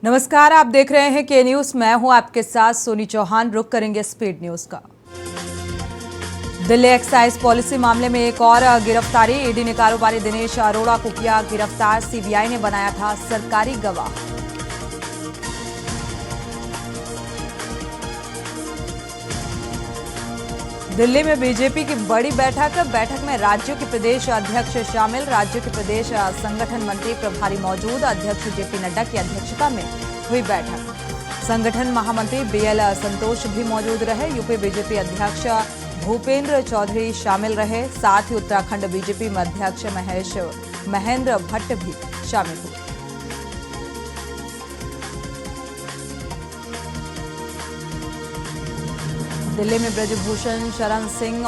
नमस्कार, आप देख रहे हैं के न्यूज। मैं हूं आपके साथ सोनी चौहान। रुक करेंगे स्पीड न्यूज का। दिल्ली एक्साइज पॉलिसी मामले में एक और गिरफ्तारी। ईडी ने कारोबारी दिनेश अरोड़ा को किया गिरफ्तार। सीबीआई ने बनाया था सरकारी गवाह। दिल्ली में बीजेपी की बड़ी बैठक में राज्यों के प्रदेश अध्यक्ष शामिल। राज्यों के प्रदेश संगठन मंत्री प्रभारी मौजूद। अध्यक्ष जेपी नड्डा की अध्यक्षता में हुई बैठक। संगठन महामंत्री बीएल संतोष भी मौजूद रहे। यूपी बीजेपी अध्यक्ष भूपेंद्र चौधरी शामिल रहे। साथ ही उत्तराखंड बीजेपी में अध्यक्ष महेंद्र भट्ट भी शामिल हुए। दिल्ली में ब्रजभूषण शरण सिंह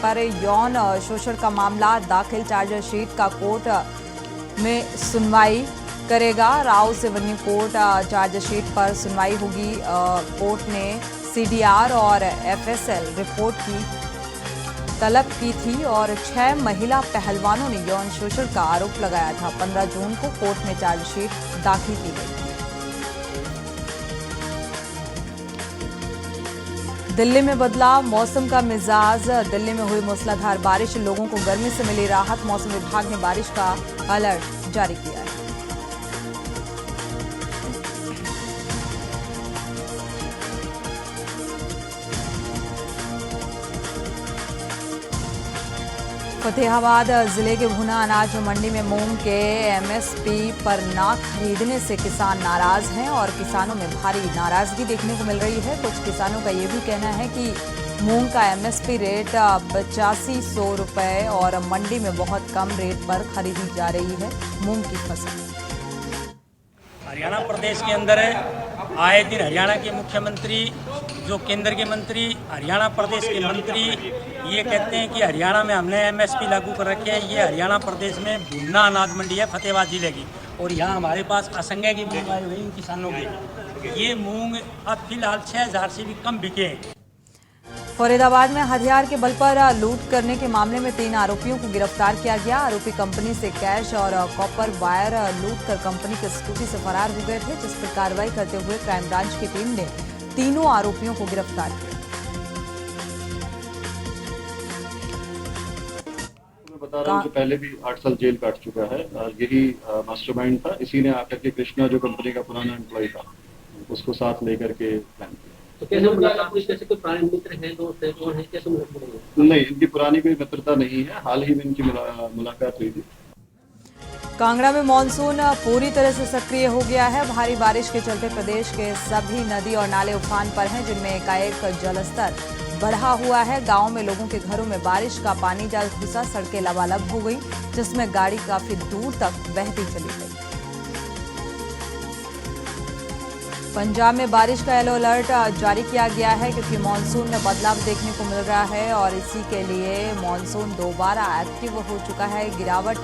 पर यौन शोषण का मामला दाखिल। चार्जशीट का कोर्ट में सुनवाई करेगा। राव सिवन्यू कोर्ट चार्जशीट पर सुनवाई होगी। कोर्ट ने सीडीआर और एफएसएल रिपोर्ट की तलब की थी और 6 महिला पहलवानों ने यौन शोषण का आरोप लगाया था। 15 जून को कोर्ट में चार्जशीट दाखिल की गई। दिल्ली में बदला मौसम का मिजाज। दिल्ली में हुई मूसलाधार बारिश, लोगों को गर्मी से मिली राहत। मौसम विभाग ने बारिश का अलर्ट जारी किया है। फतेहाबाद जिले के भुना अनाज मंडी में मूंग के एमएसपी पर न खरीदने से किसान नाराज हैं और किसानों में भारी नाराजगी देखने को मिल रही है। कुछ किसानों का ये भी कहना है कि मूंग का एमएसपी रेट 8500 रुपये और मंडी में बहुत कम रेट पर खरीदी जा रही है मूंग की फसल। हरियाणा प्रदेश के अंदर आए दिन हरियाणा के मुख्यमंत्री, जो केंद्र के मंत्री, हरियाणा प्रदेश के मंत्री ये कहते हैं कि हरियाणा में हमने एमएसपी लागू कर रखी है। ये हरियाणा प्रदेश में भुना अनाज मंडी है फतेहाबाद जिले की, और यहाँ हमारे पास असंख्य की मूंग आई हुई किसानों की। ये मूंग अब फिलहाल 6000 से भी कम बिके। फरीदाबाद में हथियार के बल पर लूट करने के मामले में 3 आरोपियों को गिरफ्तार किया गया। आरोपी कंपनी से कैश और कॉपर वायर लूट कर कंपनी की स्कूटी से फरार हो गए थे, जिस पर कार्रवाई करते हुए क्राइम ब्रांच की टीम ने तीनों आरोपियों को गिरफ्तार किया। मैं बता रहा हूँ कि पहले भी 8 साल जेल काट चुका है। यही मास्टरमाइंड था। इसी ने आकर के कृष्णा, जो कंपनी का पुराना एम्प्लॉय था, उसको साथ लेकर के प्लान किया। तो कैसे मुलाकात हुई? कैसे कोई पुराने मित्र हैं, दोस्त हैं, कौन है, कैसे मुलाकात हुई? नहीं, इनकी पुरानी कोई मित्रता नहीं है। हाल ही में इनकी मुलाकात हुई थी। कांगड़ा में मानसून पूरी तरह से सक्रिय हो गया है। भारी बारिश के चलते प्रदेश के सभी नदी और नाले उफान पर हैं, जिनमें एकाएक जलस्तर बढ़ा हुआ है। गांव में लोगों के घरों में बारिश का पानी जा घुसा, सड़कें लबालब हो गई, जिसमें गाड़ी काफी दूर तक बहती चली गई। पंजाब में बारिश का येलो अलर्ट जारी किया गया है, क्योंकि मानसून में बदलाव देखने को मिल रहा है और इसी के लिए मानसून दोबारा एक्टिव हो चुका है। गिरावट,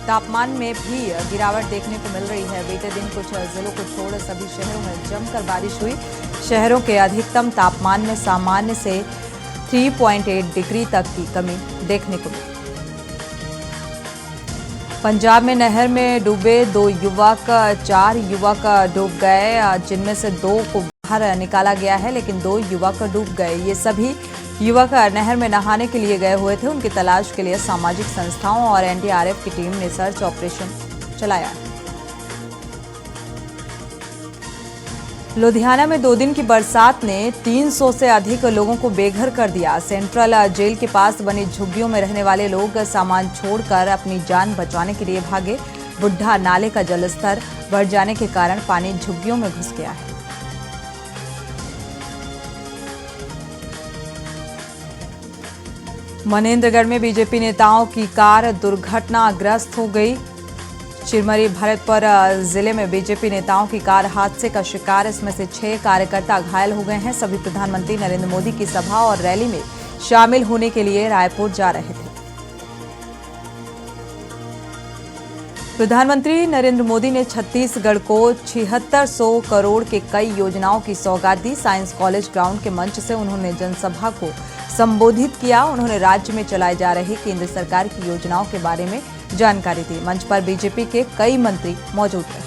तापमान में भी गिरावट देखने को मिल रही है। बीते दिन कुछ जिलों को छोड़ सभी शहरों में जमकर बारिश हुई। शहरों के अधिकतम तापमान में सामान्य से 3.8 डिग्री तक की कमी देखने को मिली। पंजाब में नहर में डूबे 2 युवक, 4 युवक डूब गए, जिनमें से 2 को बाहर निकाला गया है, लेकिन 2 युवक डूब गए। ये सभी युवक नहर में नहाने के लिए गए हुए थे। उनकी तलाश के लिए सामाजिक संस्थाओं और एनडीआरएफ की टीम ने सर्च ऑपरेशन चलाया है। लुधियाना में 2 दिन की बरसात ने 300 से अधिक लोगों को बेघर कर दिया। सेंट्रल जेल के पास बनी झुग्गियों में रहने वाले लोग सामान छोड़कर अपनी जान बचाने के लिए भागे। बुढ़ा नाले का जलस्तर बढ़ जाने के कारण पानी झुग्गियों में घुस गया है। मनेंद्रगढ़ में बीजेपी नेताओं की कार दुर्घटनाग्रस्त हो गई। चिरमरी भरतपुर जिले में बीजेपी नेताओं की कार हादसे का शिकार। इसमें से 6 कार्यकर्ता घायल हो गए हैं। सभी प्रधानमंत्री नरेंद्र मोदी की सभा और रैली में शामिल होने के लिए रायपुर जा रहे थे। प्रधानमंत्री नरेंद्र मोदी ने छत्तीसगढ़ को 7600 करोड़ के कई योजनाओं की सौगात दी। साइंस कॉलेज ग्राउंड के मंच से उन्होंने जनसभा को संबोधित किया। उन्होंने राज्य में चलाई जा रही केंद्र सरकार की योजनाओं के बारे में जानकारी दी। मंच पर बीजेपी के कई मंत्री मौजूद रहे।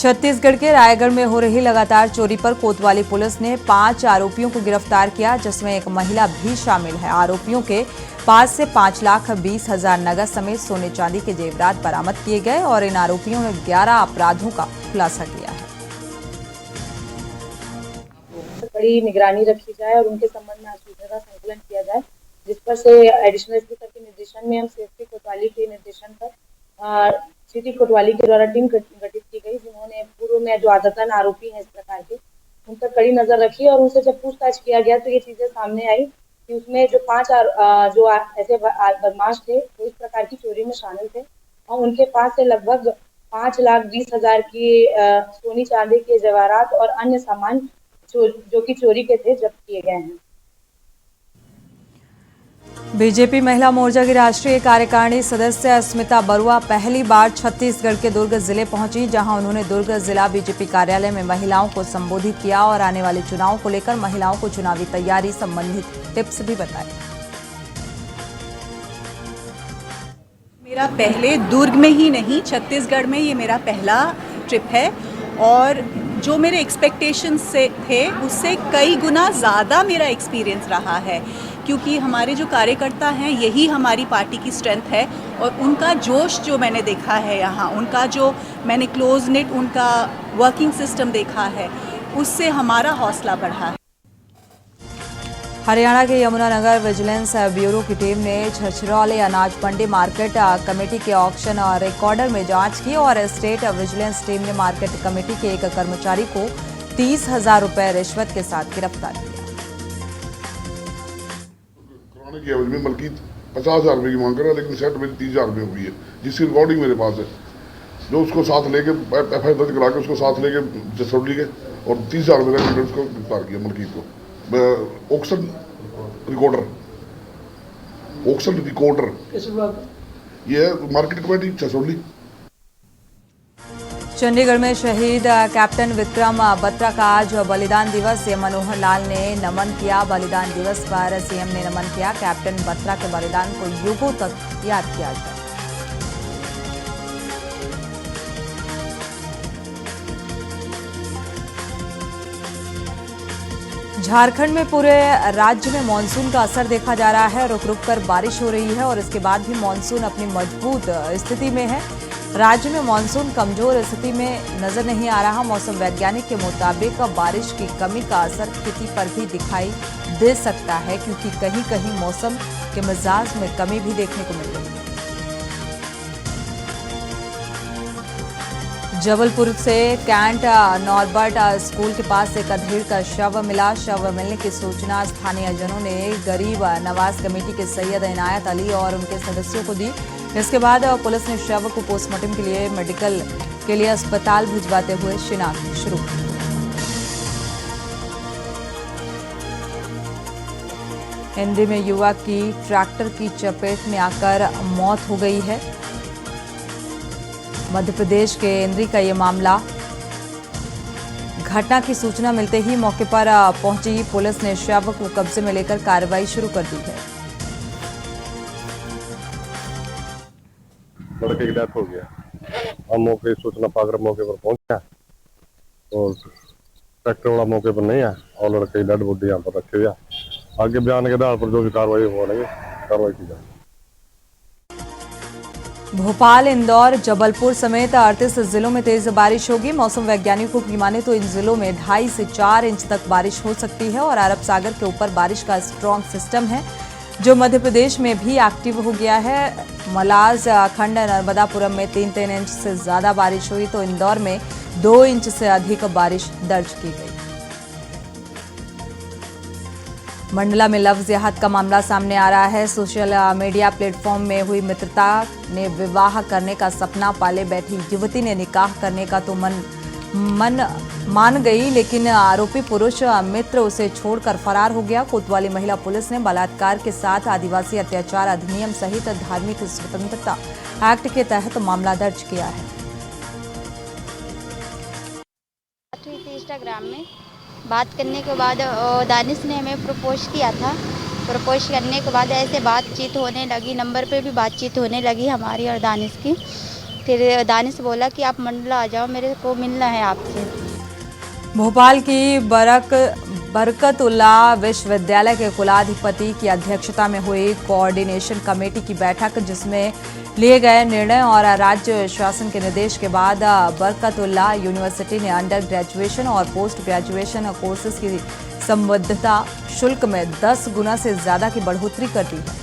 छत्तीसगढ़ के रायगढ़ में हो रही लगातार चोरी पर कोतवाली पुलिस ने 5 आरोपियों को गिरफ्तार किया, जिसमें एक महिला भी शामिल है। आरोपियों के पास से 5,20,000 नगद समेत सोने चांदी के जेवरात बरामद किए गए और इन आरोपियों ने 11 अपराधों का खुलासा किया है। बड़ी निगरानी रखी जाए और उनके संबंध में आज सूचना का संकलन किया जाए, जिस पर से एडिशनल एसपी सर के निर्देशन में हम सीएसपी कोतवाली के निर्देशन पर सिटी कोतवाली के द्वारा टीम गठित की गई, जिन्होंने पूर्व में जो आदतन आरोपी हैं इस प्रकार के, उन पर कड़ी नजर रखी और उनसे जब पूछताछ किया गया तो ये चीजें सामने आई कि उसमें जो 5 ऐसे बदमाश थे वो इस प्रकार की चोरी में शामिल थे और उनके पास से लगभग 5,20,000 की सोनी चांदी के जवाहरात और अन्य सामान जो कि चोरी के थे जब्त किए गए हैं। बीजेपी महिला मोर्चा की राष्ट्रीय कार्यकारिणी सदस्य स्मिता बरुआ पहली बार छत्तीसगढ़ के दुर्ग जिले पहुंची, जहां उन्होंने दुर्ग जिला बीजेपी कार्यालय में महिलाओं को संबोधित किया और आने वाले चुनाव को लेकर महिलाओं को चुनावी तैयारी संबंधित टिप्स भी बताए। मेरा पहले दुर्ग में ही नहीं, छत्तीसगढ़ में ये मेरा पहला ट्रिप है और जो मेरे एक्सपेक्टेशंस से थे उससे कई गुना ज़्यादा मेरा एक्सपीरियंस रहा है, क्योंकि हमारे जो कार्यकर्ता हैं यही हमारी पार्टी की स्ट्रेंथ है और उनका जोश जो मैंने देखा है यहाँ, उनका जो मैंने क्लोज नेट उनका वर्किंग सिस्टम देखा है, उससे हमारा हौसला बढ़ा है। हरियाणा के यमुनानगर विजिलेंस ब्यूरो की टीम ने छछरौली अनाज मंडी मार्केट कमेटी के ऑक्शन और रिकॉर्डर में जांच की और स्टेट विजिलेंस टीम ने मार्केट कमेटी के एक कर्मचारी को 30,000 रुपए रिश्वत के साथ गिरफ्तार किया। कराने की एवज में बल्कि 50,000 रुपये की मांग कर रहा है, लेकिन सेट में 30,000 रुपये हुई है, जिसकी रिकॉर्डिंग मेरे पास है। जो उसको साथ लेके FIR दर्ज करा के उसको साथ लेके जसौली के और 30,000 रुपये का उसको गिरफ्तार किया मलकीत को। ऑक्शन रिकॉर्डर ये है मार्केट कमेटी छसौली। चंडीगढ़ में शहीद कैप्टन विक्रम बत्रा का आज बलिदान दिवस, सीएम मनोहर लाल ने नमन किया। बलिदान दिवस पर सीएम ने नमन किया। कैप्टन बत्रा के बलिदान को युगों तक याद किया जाए। झारखंड में पूरे राज्य में मानसून का असर देखा जा रहा है। रुक रुक कर बारिश हो रही है और इसके बाद भी मानसून अपनी मजबूत स्थिति में है। राज्य में मानसून कमजोर स्थिति में नजर नहीं आ रहा। मौसम वैज्ञानिक के मुताबिक बारिश की कमी का असर खेती पर भी दिखाई दे सकता है, क्योंकि कहीं कहीं मौसम के मिजाज में कमी भी देखने को मिल रही है। जबलपुर से कैंट नॉर्बर्ट स्कूल के पास एक अधेड़ का शव मिला। शव मिलने की सूचना स्थानीय जनों ने गरीब नवाज कमेटी के सैयद इनायत अली और उनके सदस्यों को दी। इसके बाद पुलिस ने शव को पोस्टमार्टम के लिए मेडिकल के लिए अस्पताल भिजवाते हुए शिनाख्त शुरू की। हिंदी में युवक की ट्रैक्टर की चपेट में आकर मौत हो गई है। मध्य प्रदेश के इंद्री का ये मामला। घटना की सूचना मिलते ही मौके पर पहुंची पुलिस ने शव को कब्जे में लेकर कार्रवाई शुरू कर दी है। लड़के की डेथ हो गया। हम मौके सूचना पाकर मौके पर पहुंचा और ट्रैक्टर वाला मौके पर नहीं है और लड़के की डेड बॉडी यहाँ पर रखे हुए। आगे बयान के आधार पर जो भी कार्रवाई होगी कार्रवाई की जाएगी। भोपाल, इंदौर, जबलपुर समेत 38 जिलों में तेज बारिश होगी। मौसम वैज्ञानिकों की माने तो इन जिलों में 2.5 से 4 इंच तक बारिश हो सकती है और अरब सागर के ऊपर बारिश का स्ट्रॉन्ग सिस्टम है जो मध्य प्रदेश में भी एक्टिव हो गया है। मलाज खंड नर्मदापुरम में 3 इंच से ज्यादा बारिश हुई तो इंदौर में 2 इंच से अधिक बारिश दर्ज की गई। मंडला में लव जिहाद का मामला सामने आ रहा है। सोशल मीडिया प्लेटफॉर्म में हुई मित्रता ने विवाह करने का सपना पाले बैठी युवती ने निकाह करने का तो मान गई, लेकिन आरोपी पुरुष मित्र उसे छोड़कर फरार हो गया। कोतवाली महिला पुलिस ने बलात्कार के साथ आदिवासी अत्याचार अधिनियम सहित धार्मिक स्वतंत्रता एक्ट के तहत मामला दर्ज किया है। इंस्टाग्राम में बात करने के बाद दानिश ने हमें प्रपोज किया था। प्रपोज करने के बाद ऐसे बातचीत होने लगी, नंबर पे भी बातचीत होने लगी हमारी और दानिश की। फिर दानिश बोला कि आप मंडला आ जाओ, मेरे को मिलना है आपसे। भोपाल की बरकतुल्ला विश्वविद्यालय के कुलाधिपति की अध्यक्षता में हुई कोऑर्डिनेशन कमेटी की बैठक, जिसमें लिए गए निर्णय और राज्य शासन के निर्देश के बाद बरकतुल्ला यूनिवर्सिटी ने अंडर ग्रेजुएशन और पोस्ट ग्रेजुएशन कोर्सेज की संबद्धता शुल्क में 10 गुना से ज्यादा की बढ़ोतरी कर दी है।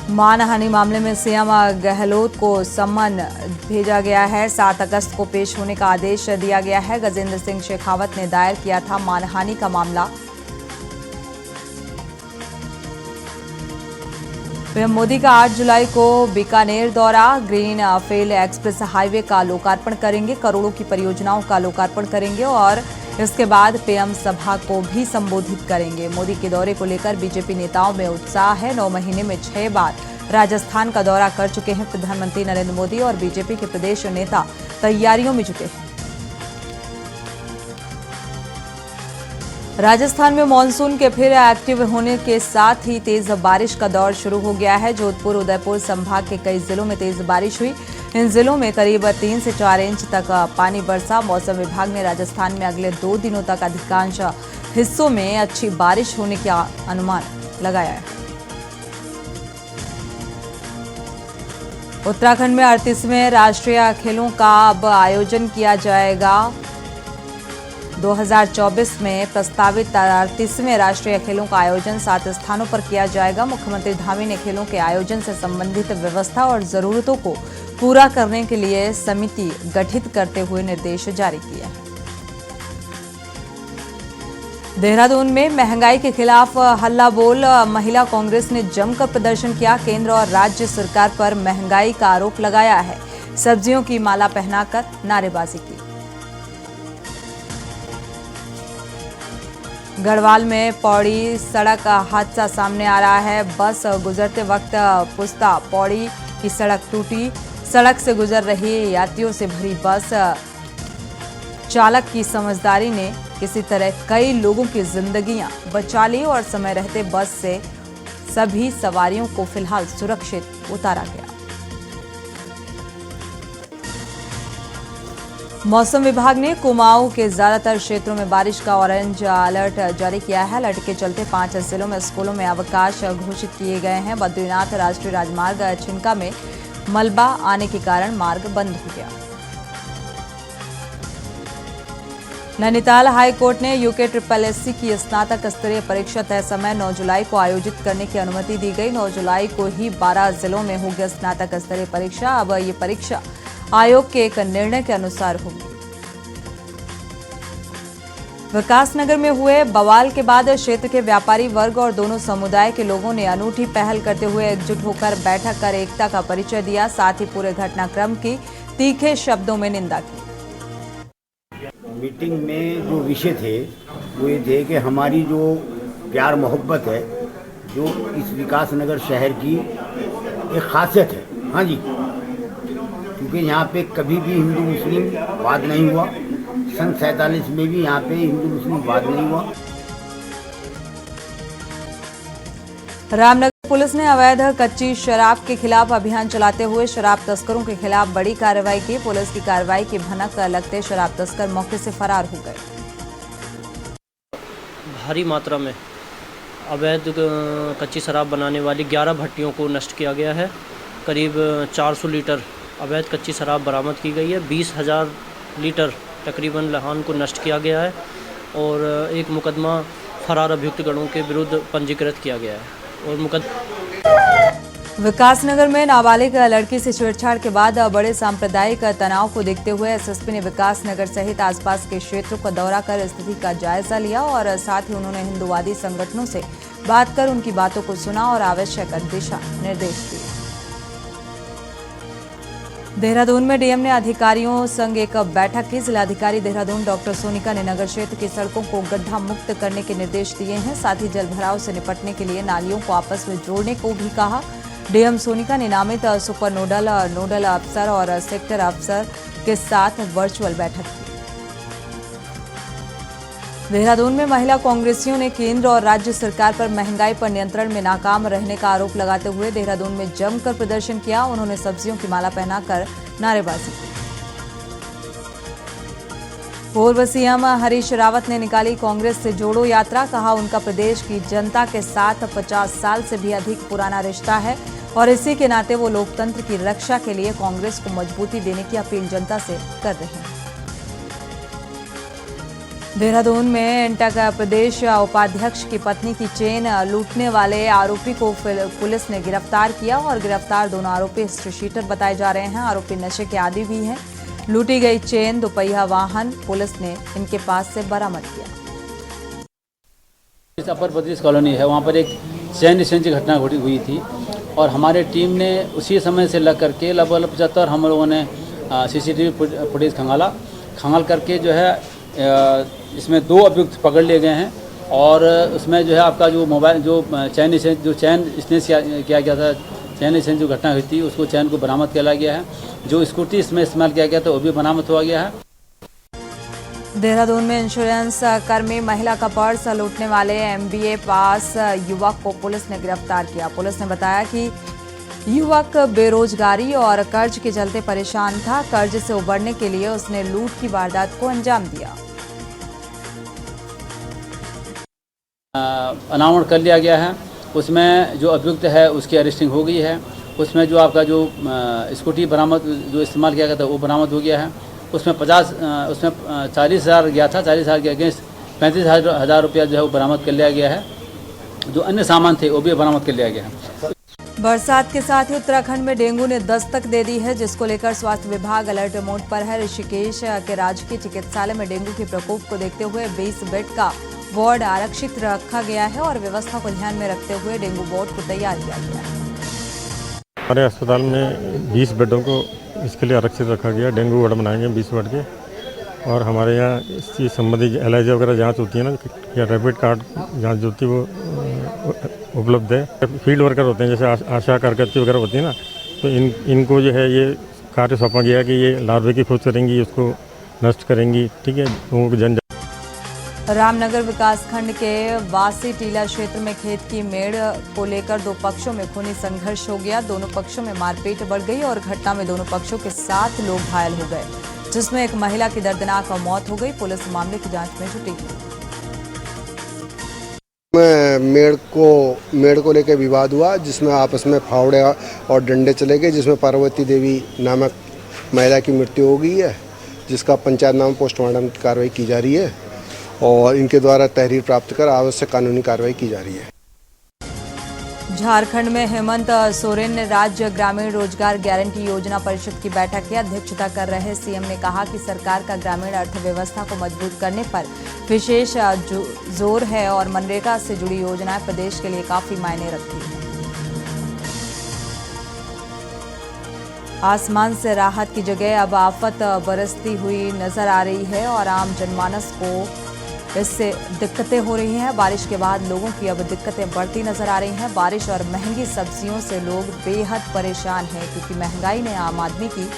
मानहानि मामले में सीएम गहलोत को सम्मन भेजा गया है। 7 अगस्त को पेश होने का आदेश दिया गया है। गजेंद्र सिंह शेखावत ने दायर किया था मानहानि का मामला। पीएम मोदी का 8 जुलाई को बीकानेर दौरा, ग्रीन फील्ड एक्सप्रेस हाईवे का लोकार्पण करेंगे, करोड़ों की परियोजनाओं का लोकार्पण करेंगे और इसके बाद पीएम सभा को भी संबोधित करेंगे। मोदी के दौरे को लेकर बीजेपी नेताओं में उत्साह है। 9 महीने में 6 बार राजस्थान का दौरा कर चुके हैं प्रधानमंत्री नरेंद्र मोदी और बीजेपी के प्रदेश नेता तैयारियों में जुटे हैं। राजस्थान में मानसून के फिर एक्टिव होने के साथ ही तेज बारिश का दौर शुरू हो गया है। जोधपुर, उदयपुर संभाग के कई जिलों में तेज बारिश हुई। इन जिलों में करीब 3 से 4 इंच तक पानी बरसा। मौसम विभाग ने राजस्थान में अगले 2 दिनों तक अधिकांश हिस्सों में अच्छी बारिश होने का अनुमान लगाया है। उत्तराखंड में 38वें राष्ट्रीय खेलों का अब आयोजन किया जाएगा। 2024 में प्रस्तावित 38वें राष्ट्रीय खेलों का आयोजन 7 स्थानों पर किया जाएगा। मुख्यमंत्री धामी ने खेलों के आयोजन से संबंधित व्यवस्था और जरूरतों को पूरा करने के लिए समिति गठित करते हुए निर्देश जारी किया है। देहरादून में महंगाई के खिलाफ हल्ला बोल महिला कांग्रेस ने जमकर प्रदर्शन किया। केंद्र और राज्य सरकार पर महंगाई का आरोप लगाया है। सब्जियों की माला पहनाकर नारेबाजी की। गढ़वाल में पौड़ी सड़क हादसा सामने आ रहा है। बस गुजरते वक्त पुस्ता पौड़ी की सड़क टूटी। सड़क से गुजर रही यात्रियों से भरी बस चालक की समझदारी ने किसी तरह कई लोगों की जिंदगियां बचा ली और समय रहते बस से सभी सवारियों को फिलहाल सुरक्षित उतारा गया। मौसम विभाग ने कुमाऊं के ज्यादातर क्षेत्रों में बारिश का ऑरेंज अलर्ट जारी किया है। अलर्ट के चलते 5 जिलों में स्कूलों में अवकाश घोषित किए गए हैं। बद्रीनाथ राष्ट्रीय राजमार्ग छिनका में मलबा आने के कारण मार्ग बंद हो गया। नैनीताल हाई कोर्ट ने यूके SSSC की स्नातक स्तरीय परीक्षा तय समय 9 जुलाई को आयोजित करने की अनुमति दी गई। 9 जुलाई को ही 12 जिलों में होगी स्नातक स्तरीय परीक्षा। अब ये परीक्षा आयोग के एक निर्णय के अनुसार होगी। विकासनगर में हुए बवाल के बाद क्षेत्र के व्यापारी वर्ग और दोनों समुदाय के लोगों ने अनूठी पहल करते हुए एकजुट होकर बैठक कर एकता का परिचय दिया। साथ ही पूरे घटनाक्रम की तीखे शब्दों में निंदा की। मीटिंग में जो विषय थे वो ये थे कि हमारी जो प्यार मोहब्बत है, जो इस विकासनगर शहर की एक खासियत है। हाँ जी, क्योंकि यहाँ पे कभी भी हिंदू मुस्लिम वाद नहीं हुआ। सन 47 में भी यहाँ पे हिंदू मुस्लिम वाद नहीं हुआ। रामनगर पुलिस ने अवैध कच्ची शराब के खिलाफ अभियान चलाते हुए शराब तस्करों के खिलाफ बड़ी कार्रवाई की। पुलिस की कार्रवाई की भनक लगते शराब तस्कर मौके से फरार हो गए। भारी मात्रा में अवैध कच्ची शराब बनाने वाली 11 भट्टियों को नष्ट किया गया है। करीब 400 लीटर अवैध कच्ची शराब बरामद की गई है। 20,000 लीटर तकरीबन लहान को नष्ट किया गया है और एक मुकदमा फरार अभियुक्त गणों के विरुद्ध पंजीकृत किया गया है। और विकासनगर में नाबालिग लड़की से छेड़छाड़ के बाद बड़े सांप्रदायिक तनाव को देखते हुए एसएसपी ने विकासनगर सहित आसपास के क्षेत्रों का दौरा कर स्थिति का जायजा लिया और साथ ही उन्होंने हिंदुवादी संगठनों से बात कर उनकी बातों को सुना और आवश्यक दिशा निर्देश दिए। देहरादून में डीएम ने अधिकारियों संग एक बैठक की। जिलाधिकारी देहरादून डॉक्टर सोनिका ने नगर क्षेत्र की सड़कों को गड्ढा मुक्त करने के निर्देश दिए हैं। साथ ही जलभराव से निपटने के लिए नालियों को आपस में जोड़ने को भी कहा। डीएम सोनिका ने नामित सुपर नोडल अफसर और सेक्टर अफसर के साथ वर्चुअल बैठक की। देहरादून में महिला कांग्रेसियों ने केंद्र और राज्य सरकार पर महंगाई पर नियंत्रण में नाकाम रहने का आरोप लगाते हुए देहरादून में जमकर प्रदर्शन किया। उन्होंने सब्जियों की माला पहनाकर नारेबाजी की। पूर्व सीएम हरीश रावत ने निकाली कांग्रेस से जोड़ो यात्रा। कहा उनका प्रदेश की जनता के साथ 50 साल से भी अधिक पुराना रिश्ता है और इसी के नाते वो लोकतंत्र की रक्षा के लिए कांग्रेस को मजबूती देने की अपील जनता से कर रहे हैं। देहरादून में इंटक प्रदेश उपाध्यक्ष की पत्नी की चेन लूटने वाले आरोपी को पुलिस ने गिरफ्तार किया और गिरफ्तार दोनों आरोपी स्ट्रीट बताए जा रहे हैं। आरोपी नशे के आदी भी हैं। लूटी गई चेन, दोपहिया वाहन पुलिस ने इनके पास से बरामद किया। अपर बद्रीस कॉलोनी है, वहाँ पर एक चैन स्नेच की घटना घटी हुई थी और हमारे टीम ने उसी समय से लग करके लगभग 75 हम लोगों ने CCTV फुटेज खंगाल करके जो है इसमें 2 अभियुक्त पकड़ लिए गए हैं और उसमें जो है आपका जो मोबाइल जो चैन स्नेच किया गया था, चैन स्नेच जो घटना हुई थी उसको चैन को बरामद किया गया है। जो स्कूटी इसमें इस्तेमाल किया गया था वो भी बरामद हुआ गया है। देहरादून में इंश्योरेंस कर्मी महिला का पर्स लूटने वाले MBA पास युवक को पुलिस ने गिरफ्तार किया। पुलिस ने बताया कि युवक बेरोजगारी और कर्ज के चलते परेशान था। कर्ज से उबरने के लिए उसने लूट की वारदात को अंजाम दिया। अनावरण कर लिया गया है। उसमें जो अभियुक्त है उसकी अरेस्टिंग हो गई है। उसमें जो आपका जो स्कूटी बरामद जो इस्तेमाल किया गया था वो बरामद हो गया है। उसमें 40,000 गया था, 40,000 के अगेंस्ट 35,000 रुपया जो है वो बरामद कर लिया गया है। जो अन्य सामान थे वो भी बरामद कर लिया गया है। बरसात के साथ ही उत्तराखंड में डेंगू ने दस्तक दे दी है, जिसको लेकर स्वास्थ्य विभाग अलर्ट मोड पर है। ऋषिकेश के राजकीय चिकित्सालय में डेंगू के प्रकोप को देखते हुए 20 बेड का वार्ड आरक्षित रखा गया है और व्यवस्था को ध्यान में रखते हुए डेंगू वार्ड को तैयार किया गया है। हमारे अस्पताल में 20 बेडों को इसके लिए आरक्षित रखा गया। डेंगू वार्ड बनाएंगे 20 बेड के और हमारे यहाँ इस चीज़ संबंधी LIJ वगैरह जांच होती है ना, या रैपिड कार्ड जांच जो होती है वो उपलब्ध है। फील्ड वर्कर होते हैं जैसे आशा कार्यकर्ती वगैरह होती है ना, तो इनको जो है ये कार्य सौंपा गया कि ये लार्वे की खोज करेंगी, उसको नष्ट करेंगी। ठीक है, लोगों को जन रामनगर विकासखंड के वासी टीला क्षेत्र में खेत की मेड़ को लेकर 2 पक्षों में खूनी संघर्ष हो गया। दोनों पक्षों में मारपीट बढ़ गई और घटना में दोनों पक्षों के 7 लोग घायल हो गए, जिसमें एक महिला की दर्दनाक मौत हो गई। पुलिस मामले की जांच में जुटी है। मेड़ को लेकर विवाद हुआ, जिसमें आपस में फावड़े और डंडे चले गए, जिसमें पार्वती देवी नामक महिला की मृत्यु हो गई है, जिसका पंचायत नाम पोस्टमार्टम की कार्रवाई की जा रही है और इनके द्वारा तहरीर प्राप्त कर आवश्यक कानूनी कार्रवाई की जा रही है। झारखंड में हेमंत सोरेन ने राज्य ग्रामीण रोजगार गारंटी योजना परिषद की बैठक की अध्यक्षता कर रहे सीएम ने कहा कि सरकार का ग्रामीण अर्थव्यवस्था को मजबूत करने पर विशेष जोर है और मनरेगा से जुड़ी योजनाएं प्रदेश के लिए काफी मायने रखती हैं। आसमान से राहत की जगह अब आफत बरसती हुई नजर आ रही है और आम जनमानस को इससे दिक्कतें हो रही हैं। बारिश के बाद लोगों की अब दिक्कतें बढ़ती नजर आ रही हैं। बारिश और महंगी सब्जियों से लोग बेहद परेशान हैं, क्योंकि महंगाई ने आम आदमी की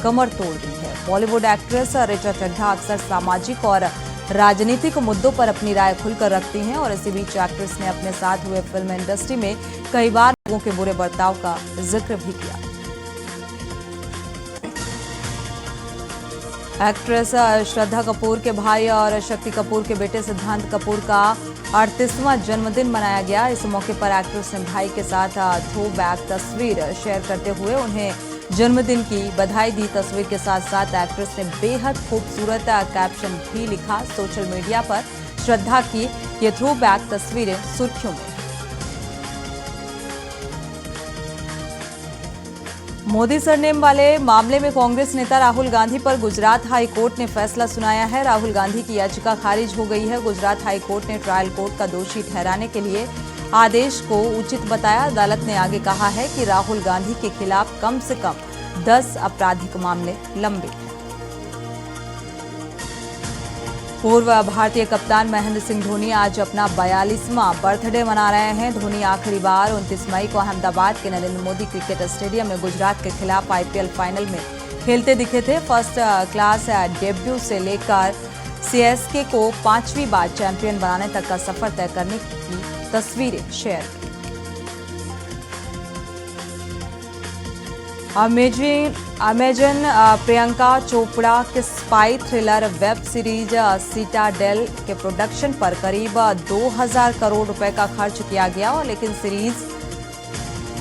कमर तोड़ दी है। बॉलीवुड एक्ट्रेस ऋचा चड्ढा अक्सर सामाजिक और राजनीतिक मुद्दों पर अपनी राय खुलकर रखती हैं और इसी बीच एक्ट्रेस ने अपने साथ हुए फिल्म इंडस्ट्री में कई बार लोगों के बुरे बर्ताव का जिक्र भी किया। एक्ट्रेस श्रद्धा कपूर के भाई और शक्ति कपूर के बेटे सिद्धांत कपूर का 38वां जन्मदिन मनाया गया। इस मौके पर एक्ट्रेस ने भाई के साथ थ्रो बैक तस्वीर शेयर करते हुए उन्हें जन्मदिन की बधाई दी। तस्वीर के साथ साथ एक्ट्रेस ने बेहद खूबसूरत कैप्शन भी लिखा। सोशल मीडिया पर श्रद्धा की ये थ्रो बैक तस्वीरें सुर्खियों में। मोदी सरनेम वाले मामले में कांग्रेस नेता राहुल गांधी पर गुजरात हाई कोर्ट ने फैसला सुनाया है। राहुल गांधी की याचिका खारिज हो गई है। गुजरात हाई कोर्ट ने ट्रायल कोर्ट का दोषी ठहराने के लिए आदेश को उचित बताया। अदालत ने आगे कहा है कि राहुल गांधी के खिलाफ कम से कम 10 आपराधिक मामले लंबित हैं। पूर्व भारतीय कप्तान महेंद्र सिंह धोनी आज अपना 42वां बर्थडे मना रहे हैं। धोनी आखिरी बार 29 मई को अहमदाबाद के नरेंद्र मोदी क्रिकेट स्टेडियम में गुजरात के खिलाफ IPL फाइनल में खेलते दिखे थे। फर्स्ट क्लास डेब्यू से लेकर सीएसके को 5वीं बार चैंपियन बनाने तक का सफर तय करने की तस्वीरें शेयर की। अमेजन प्रियंका चोपड़ा के spy thriller web series Citadel के प्रोडक्शन पर करीब 2000 करोड़ रुपए का खर्च किया गया, और लेकिन सीरीज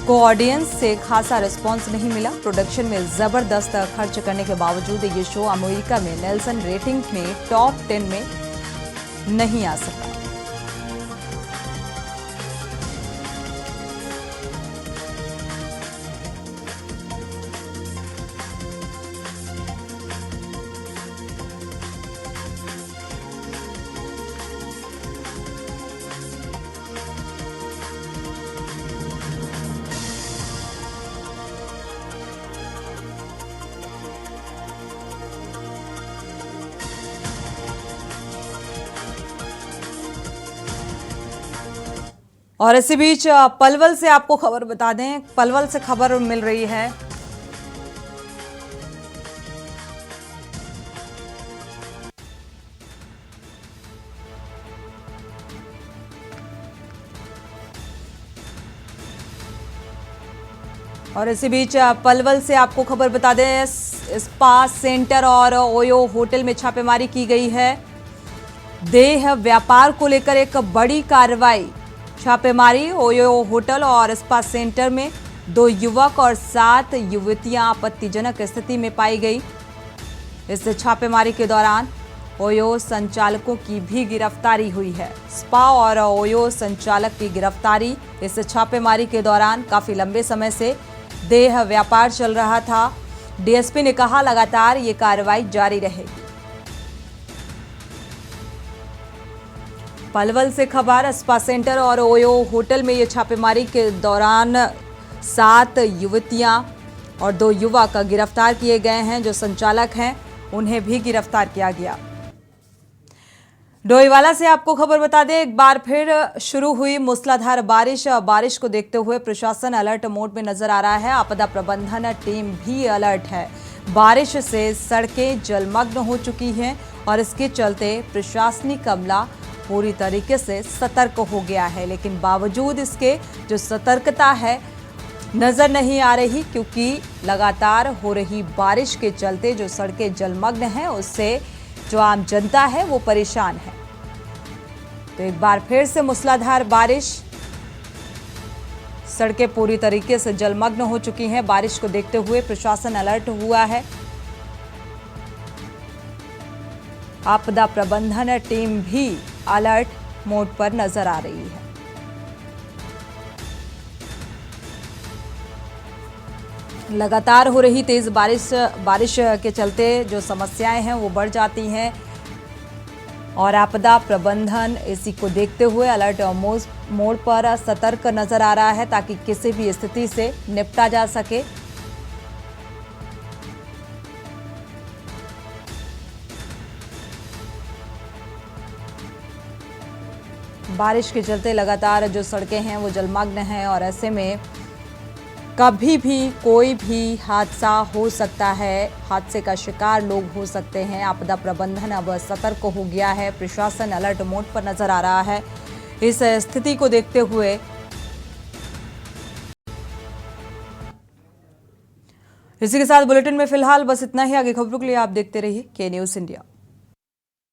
को ऑडियंस से खासा रिस्पांस नहीं मिला। प्रोडक्शन में जबरदस्त खर्च करने के बावजूद ये शो अमेरिका में नेल्सन रेटिंग में टॉप 10 में नहीं आ सका। और इसी बीच पलवल से आपको खबर बता दें, पलवल से खबर मिल रही है और इसी बीच पलवल से आपको खबर बता दें, स्पा सेंटर और ओयो होटल में छापेमारी की गई है। देह व्यापार को लेकर एक बड़ी कार्रवाई। छापेमारी ओयो होटल और स्पा सेंटर में 2 युवक और 7 युवतियां आपत्तिजनक स्थिति में पाई गई। इस छापेमारी के दौरान ओयो संचालकों की भी गिरफ्तारी हुई है। स्पा और ओयो संचालक की गिरफ्तारी। इस छापेमारी के दौरान काफी लंबे समय से देह व्यापार चल रहा था। डीएसपी ने कहा लगातार ये कार्रवाई जारी रहेगी। पलवल से खबर, स्पा सेंटर और ओयो होटल में ये छापेमारी के दौरान 7 युवतियां और 2 युवक गिरफ्तार किए गए हैं। जो संचालक हैं उन्हें भी गिरफ्तार किया गया। डोईवाला से आपको खबर बता दें, एक बार फिर शुरू हुई मूसलाधार बारिश को देखते हुए प्रशासन अलर्ट मोड में नजर आ रहा है। आपदा प्रबंधन टीम भी अलर्ट है। बारिश से सड़कें जलमग्न हो चुकी हैं और इसके चलते प्रशासनिक अमला पूरी तरीके से सतर्क हो गया है, लेकिन बावजूद इसके जो सतर्कता है नजर नहीं आ रही, क्योंकि लगातार हो रही बारिश के चलते जो सड़कें जलमग्न हैं उससे जो आम जनता है वो परेशान है। तो एक बार फिर से मूसलाधार बारिश, सड़कें पूरी तरीके से जलमग्न हो चुकी हैं। बारिश को देखते हुए प्रशासन अलर्ट हुआ है। आपदा प्रबंधन टीम भी अलर्ट मोड पर नजर आ रही है। लगातार हो रही तेज बारिश के चलते जो समस्याएं हैं वो बढ़ जाती हैं और आपदा प्रबंधन इसी को देखते हुए अलर्ट मोड पर सतर्क नजर आ रहा है ताकि किसी भी स्थिति से निपटा जा सके। बारिश के चलते लगातार जो सड़कें हैं वो जलमग्न हैं और ऐसे में कभी भी कोई भी हादसा हो सकता है, हादसे का शिकार लोग हो सकते हैं। आपदा प्रबंधन अब सतर्क हो गया है। प्रशासन अलर्ट मोड पर नजर आ रहा है। इस स्थिति को देखते हुए इसी के साथ बुलेटिन में फिलहाल बस इतना ही। आगे खबरों के लिए आप देखते रहिए के न्यूज़ इंडिया।